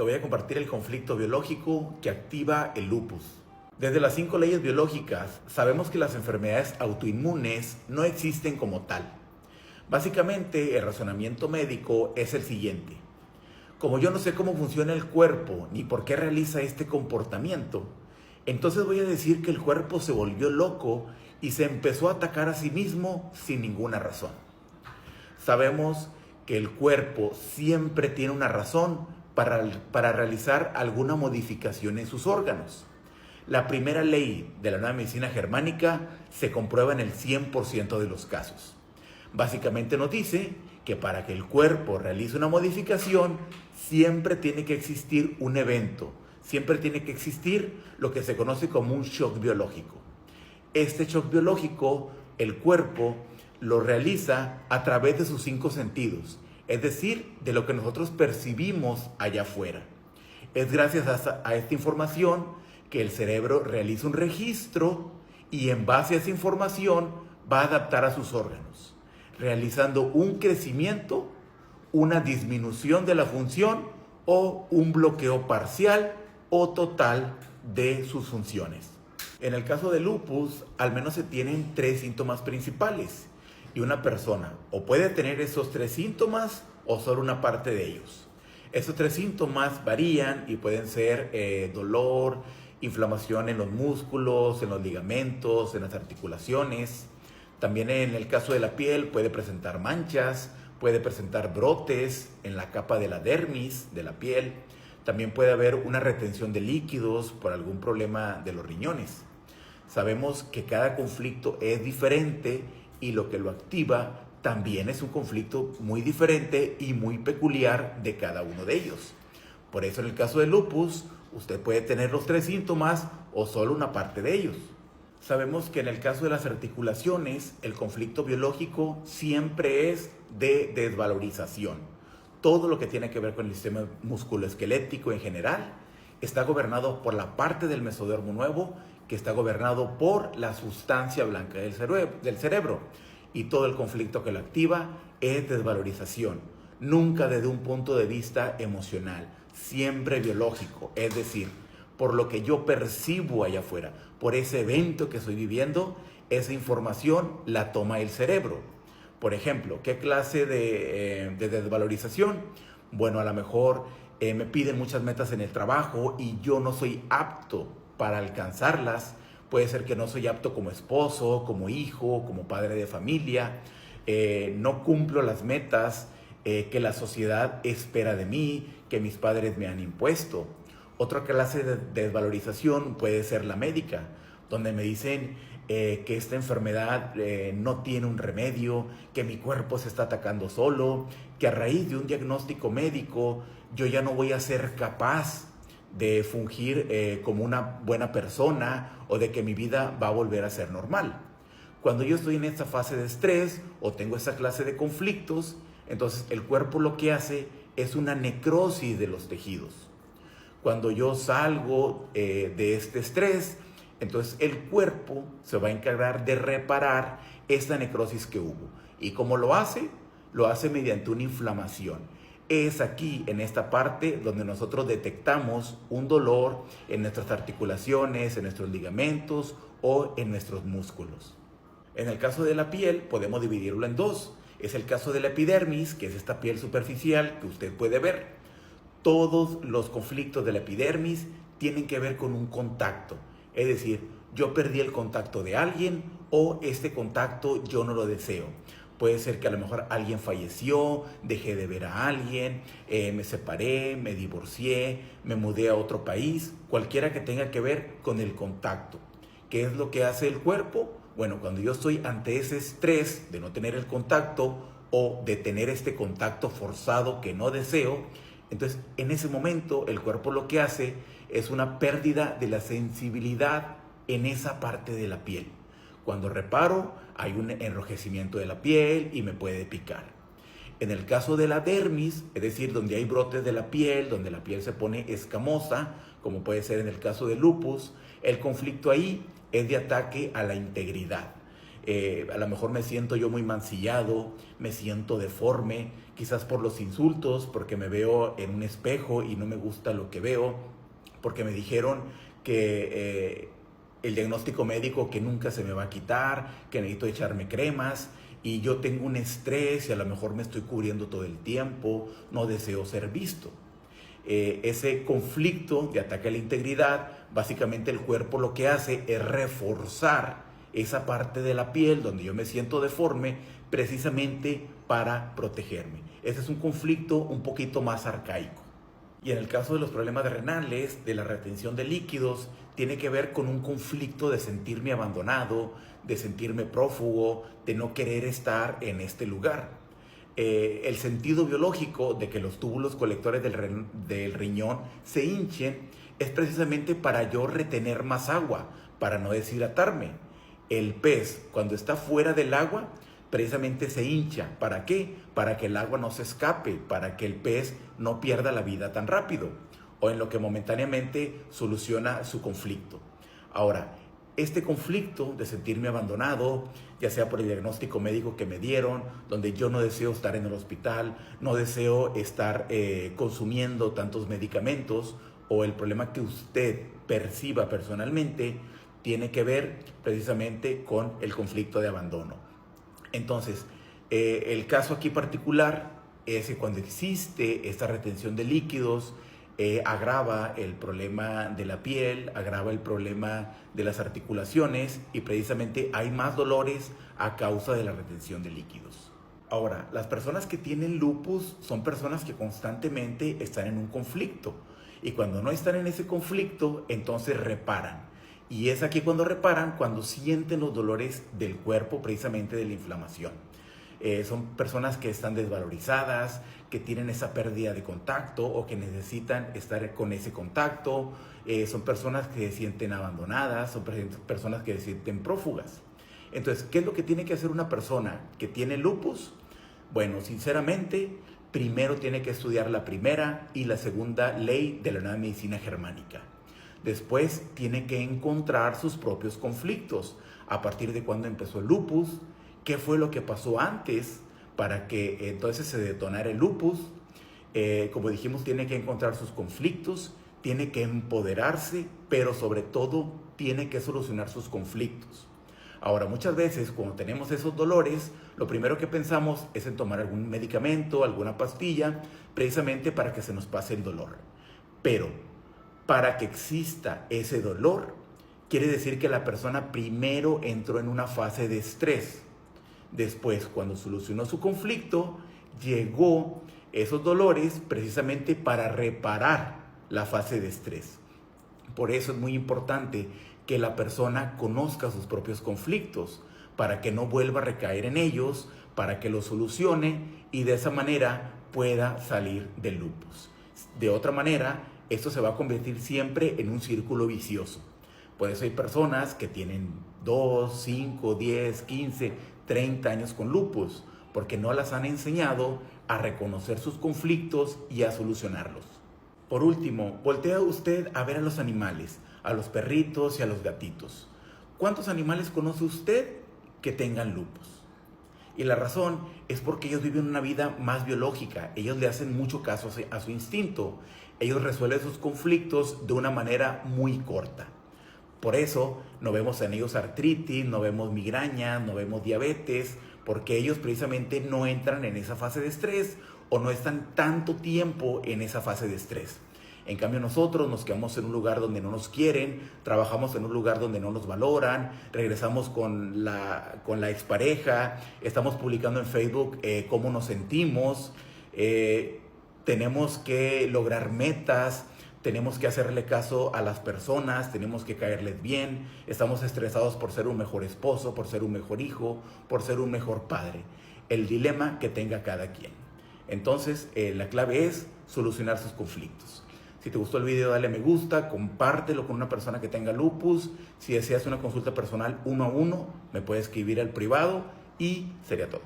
te voy a compartir el conflicto biológico que activa el lupus. Desde las 5 leyes biológicas sabemos que las enfermedades autoinmunes no existen como tal. Básicamente el razonamiento médico es el siguiente. Como yo no sé cómo funciona el cuerpo ni por qué realiza este comportamiento, entonces voy a decir que el cuerpo se volvió loco y se empezó a atacar a sí mismo sin ninguna razón. Sabemos que el cuerpo siempre tiene una razón para realizar alguna modificación en sus órganos. La primera ley de la nueva medicina germánica se comprueba en el 100% de los casos. Básicamente nos dice que para que el cuerpo realice una modificación, siempre tiene que existir un evento, siempre tiene que existir lo que se conoce como un shock biológico. Este shock biológico, el cuerpo lo realiza a través de sus 5 sentidos, es decir, de lo que nosotros percibimos allá afuera. Es gracias a esta información que el cerebro realiza un registro y en base a esa información va a adaptar a sus órganos, realizando un crecimiento, una disminución de la función o un bloqueo parcial o total de sus funciones. En el caso del lupus, al menos se tienen 3 síntomas principales y una persona o puede tener esos 3 síntomas o solo una parte de ellos. Estos 3 síntomas varían y pueden ser dolor, inflamación en los músculos, en los ligamentos, en las articulaciones. También en el caso de la piel puede presentar manchas, puede presentar brotes en la capa de la dermis de la piel. También puede haber una retención de líquidos por algún problema de los riñones. Sabemos que cada conflicto es diferente y lo que lo activa también es un conflicto muy diferente y muy peculiar de cada uno de ellos. Por eso en el caso del lupus, usted puede tener los 3 síntomas o solo una parte de ellos. Sabemos que en el caso de las articulaciones, el conflicto biológico siempre es de desvalorización. Todo lo que tiene que ver con el sistema musculoesquelético en general está gobernado por la parte del mesodermo nuevo, que está gobernado por la sustancia blanca del cerebro. Y todo el conflicto que lo activa es desvalorización. Nunca desde un punto de vista emocional, siempre biológico. Es decir, por lo que yo percibo allá afuera, por ese evento que estoy viviendo, esa información la toma el cerebro. Por ejemplo, ¿qué clase de desvalorización? Bueno, a lo mejor me piden muchas metas en el trabajo y yo no soy apto para alcanzarlas. Puede ser que no soy apto como esposo, como hijo, como padre de familia. No cumplo las metas que la sociedad espera de mí, que mis padres me han impuesto. Otra clase de desvalorización puede ser la médica, donde me dicen que esta enfermedad no tiene un remedio, que mi cuerpo se está atacando solo, que a raíz de un diagnóstico médico yo ya no voy a ser capaz de fungir como una buena persona o de que mi vida va a volver a ser normal. Cuando yo estoy en esta fase de estrés o tengo esa clase de conflictos, entonces el cuerpo lo que hace es una necrosis de los tejidos. Cuando yo salgo de este estrés, entonces el cuerpo se va a encargar de reparar esta necrosis que hubo. ¿Y cómo lo hace? Lo hace mediante una inflamación. Es aquí, en esta parte, donde nosotros detectamos un dolor en nuestras articulaciones, en nuestros ligamentos o en nuestros músculos. En el caso de la piel, podemos dividirlo en 2. Es el caso de la epidermis, que es esta piel superficial que usted puede ver. Todos los conflictos de la epidermis tienen que ver con un contacto. Es decir, yo perdí el contacto de alguien o este contacto yo no lo deseo. Puede ser que a lo mejor alguien falleció, dejé de ver a alguien, me separé, me divorcié, me mudé a otro país, cualquiera que tenga que ver con el contacto. ¿Qué es lo que hace el cuerpo? Bueno, cuando yo estoy ante ese estrés de no tener el contacto o de tener este contacto forzado que no deseo, entonces en ese momento el cuerpo lo que hace es una pérdida de la sensibilidad en esa parte de la piel. Cuando reparo, hay un enrojecimiento de la piel y me puede picar. En el caso de la dermis, es decir, donde hay brotes de la piel, donde la piel se pone escamosa, como puede ser en el caso del lupus, el conflicto ahí es de ataque a la integridad. A lo mejor me siento yo muy mancillado, me siento deforme, quizás por los insultos, porque me veo en un espejo y no me gusta lo que veo, porque me dijeron que el diagnóstico médico que nunca se me va a quitar, que necesito echarme cremas y yo tengo un estrés y a lo mejor me estoy cubriendo todo el tiempo, no deseo ser visto. Ese conflicto de ataque a la integridad, básicamente el cuerpo lo que hace es reforzar esa parte de la piel donde yo me siento deforme precisamente para protegerme. Ese es un conflicto un poquito más arcaico. Y en el caso de los problemas renales, de la retención de líquidos, tiene que ver con un conflicto de sentirme abandonado, de sentirme prófugo, de no querer estar en este lugar. El sentido biológico de que los túbulos colectores del riñón se hinchen es precisamente para yo retener más agua, para no deshidratarme. El pez, cuando está fuera del agua, precisamente se hincha. ¿Para qué? Para que el agua no se escape, para que el pez no pierda la vida tan rápido, o en lo que momentáneamente soluciona su conflicto. Ahora, este conflicto de sentirme abandonado, ya sea por el diagnóstico médico que me dieron, donde yo no deseo estar en el hospital, no deseo estar consumiendo tantos medicamentos, o el problema que usted perciba personalmente, tiene que ver precisamente con el conflicto de abandono. Entonces, el caso aquí particular es que cuando existe esta retención de líquidos, agrava el problema de la piel, agrava el problema de las articulaciones y precisamente hay más dolores a causa de la retención de líquidos. Ahora, las personas que tienen lupus son personas que constantemente están en un conflicto y cuando no están en ese conflicto, entonces reparan. Y es aquí cuando reparan, cuando sienten los dolores del cuerpo precisamente de la inflamación. Son personas que están desvalorizadas, que tienen esa pérdida de contacto o que necesitan estar con ese contacto. Son personas que se sienten abandonadas, son personas que se sienten prófugas. Entonces, ¿qué es lo que tiene que hacer una persona que tiene lupus? Bueno, sinceramente, primero tiene que estudiar la primera y la segunda ley de la nueva medicina germánica. Después tiene que encontrar sus propios conflictos. A partir de cuándo empezó el lupus, qué fue lo que pasó antes para que entonces se detonara el lupus. Como dijimos, tiene que encontrar sus conflictos, tiene que empoderarse, pero sobre todo tiene que solucionar sus conflictos. Ahora, muchas veces cuando tenemos esos dolores, lo primero que pensamos es en tomar algún medicamento, alguna pastilla, precisamente para que se nos pase el dolor. Pero para que exista ese dolor, quiere decir que la persona primero entró en una fase de estrés. Después, cuando solucionó su conflicto, llegó esos dolores precisamente para reparar la fase de estrés. Por eso es muy importante que la persona conozca sus propios conflictos, para que no vuelva a recaer en ellos, para que los solucione y de esa manera pueda salir del lupus. De otra manera, esto se va a convertir siempre en un círculo vicioso. Por eso hay personas que tienen 2, 5, 10, 15, 30 años con lupus, porque no las han enseñado a reconocer sus conflictos y a solucionarlos. Por último, voltea usted a ver a los animales, a los perritos y a los gatitos. ¿Cuántos animales conoce usted que tengan lupus? Y la razón es porque ellos viven una vida más biológica, ellos le hacen mucho caso a su instinto, ellos resuelven sus conflictos de una manera muy corta. Por eso no vemos en ellos artritis, no vemos migrañas, no vemos diabetes, porque ellos precisamente no entran en esa fase de estrés o no están tanto tiempo en esa fase de estrés. En cambio nosotros nos quedamos en un lugar donde no nos quieren, trabajamos en un lugar donde no nos valoran, regresamos con la expareja, estamos publicando en Facebook cómo nos sentimos, tenemos que lograr metas, tenemos que hacerle caso a las personas, tenemos que caerles bien, estamos estresados por ser un mejor esposo, por ser un mejor hijo, por ser un mejor padre. El dilema que tenga cada quien. Entonces, la clave es solucionar sus conflictos. Si te gustó el video, dale me gusta, compártelo con una persona que tenga lupus. Si deseas una consulta personal 1 a 1, me puedes escribir al privado y sería todo.